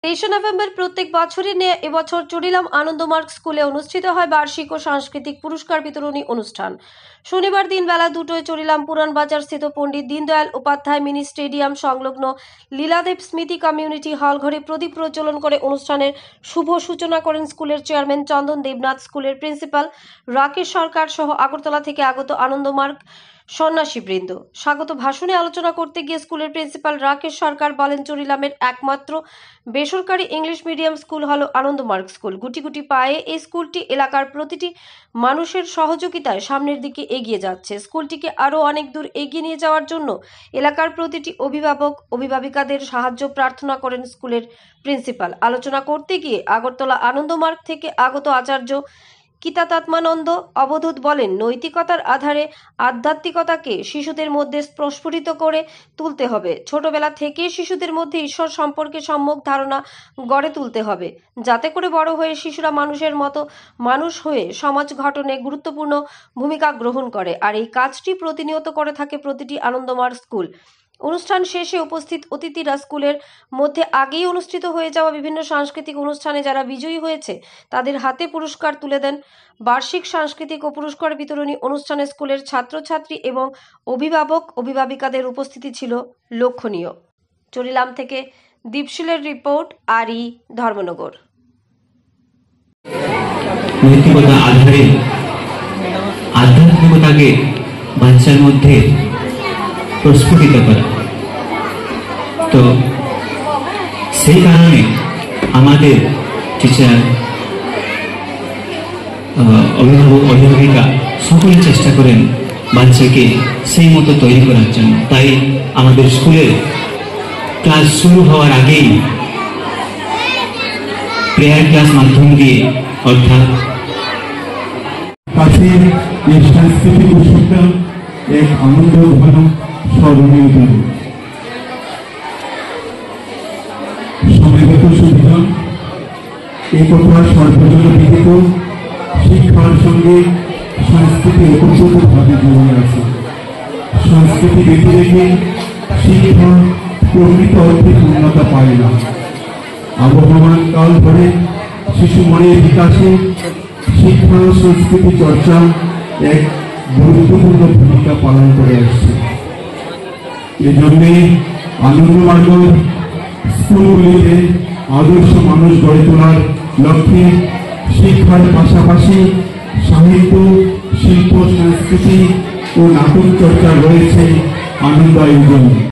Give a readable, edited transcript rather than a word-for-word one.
23 November প্রত্যেক বছরই নিয়ে এবছর চুড়িলাম আনন্দমার্গ স্কুলে অনুষ্ঠিত হয় বার্ষিক ও সাংস্কৃতিক পুরস্কার বিতরণী অনুষ্ঠান। শনিবার দিন বেলা 2টায় চুড়িলাম পুরান বাজার স্থিত পণ্ডিত দীনদয়াল উপাধ্যায় মিনি স্টেডিয়াম সংলগ্ন লীলাদেব স্মৃতি কমিউনিটি হল ঘরে প্রদীপ প্রজ্বলন করে অনুষ্ঠানের শুভ সূচনা করেন স্কুলের চেয়ারম্যান চন্দন দেবনাথ, স্কুলের প্রিন্সিপাল রাকেশ সরকার সহ আগরতলা থেকে আগত আনন্দমার্গ সন্ন্যাসীবৃন্দ। স্বাগত ভাষণে আলোচনা করতে গিয়ে স্কুলের প্রিন্সিপাল রাকেশ সরকার বলেন, চুড়িলামের একমাত্র বেসরকারি ইংলিশ মিডিয়াম স্কুল হলো আনন্দমার্গ স্কুল। গুটি গুটি পায়ে এই স্কুলটি এলাকার প্রতিটি মানুষের সহযোগিতায় সামনের দিকে এগিয়ে যাচ্ছে। স্কুলটিকে আরও অনেক দূর এগিয়ে নিয়ে যাওয়ার জন্য এলাকার প্রতিটি অভিভাবক অভিভাবিকাদের সাহায্য প্রার্থনা করেন স্কুলের প্রিন্সিপাল। আলোচনা করতে গিয়ে আগরতলা আনন্দমার্গ থেকে আগত আচার্য কিতাতাত্মানন্দ অবধূত বলেন, নৈতিকতার আধারে আধ্যাত্মিকতাকে শিশুদের মধ্যে প্রস্ফুটিত করে তুলতে হবে। ছোটবেলা থেকে শিশুদের মধ্যে ঈশ্বর সম্পর্কে সম্যক ধারণা গড়ে তুলতে হবে, যাতে করে বড় হয়ে শিশুরা মানুষের মতো মানুষ হয়ে সমাজ গঠনে গুরুত্বপূর্ণ ভূমিকা গ্রহণ করে। আর এই কাজটি প্রতিনিয়ত করে থাকে প্রতিটি আনন্দমার্গ স্কুল। অনুষ্ঠান শেষে উপস্থিত অতিথিরা স্কুলের মধ্যে আগেই অনুষ্ঠিত হয়ে যাওয়া বিভিন্ন সাংস্কৃতিক অনুষ্ঠানে যারা বিজয়ী হয়েছে তাদের হাতে পুরস্কার তুলে দেন। বার্ষিক সাংস্কৃতিক ও পুরস্কার বিতরণী অনুষ্ঠানে স্কুলের ছাত্রছাত্রী এবং অভিভাবক অভিভাবিকাদের উপস্থিতি ছিল লক্ষণীয়। চুড়িলাম থেকে দীপশিলের রিপোর্ট, আরই ধর্মনগর। নৈতিকতা আধারে আধ্যাত্মিকতাকে বাচ্চার মধ্যে প্রস্ফুটিত করা, তো সেই কারণে আমাদের টিচার, অভিভাবক অভিভাবিকা সকলে চেষ্টা করেন বাচ্চাকে সেই মতো তৈরি করার জন্য। তাই আমাদের স্কুলের ক্লাস শুরু হওয়ার আগেই প্রেয়ার ক্লাস মাধ্যম দিয়ে, অর্থাৎ কাছের এই সাংস্কৃতিক উৎসবটা এক আনন্দ ঘন স্মরণীয় দিন। সময়গত সুবিধা এই কথা সর্বজন বিহিত শিক্ষার সঙ্গে সংস্কৃতি ওতপ্রোতভাবে জড়িয়ে আছে। সংস্কৃতি বেঁধে রেখে শিক্ষা প্রকৃত অর্থে পূর্ণতা পায় না। আবহমান কাল ধরে শিশু মনের বিকাশে শিক্ষা ও সংস্কৃতি চর্চা এক গুরুত্বপূর্ণ ভূমিকা পালন করে আসছে। এজন্যে আনন্দমার্গ স্কুলগুলিতে আদর্শ মানুষ গড়ে তোলার লক্ষ্যে শিক্ষার পাশাপাশি সাহিত্য, শিল্প, সংস্কৃতি ও নাটক চর্চা রয়েছে আনন্দ আয়োজন।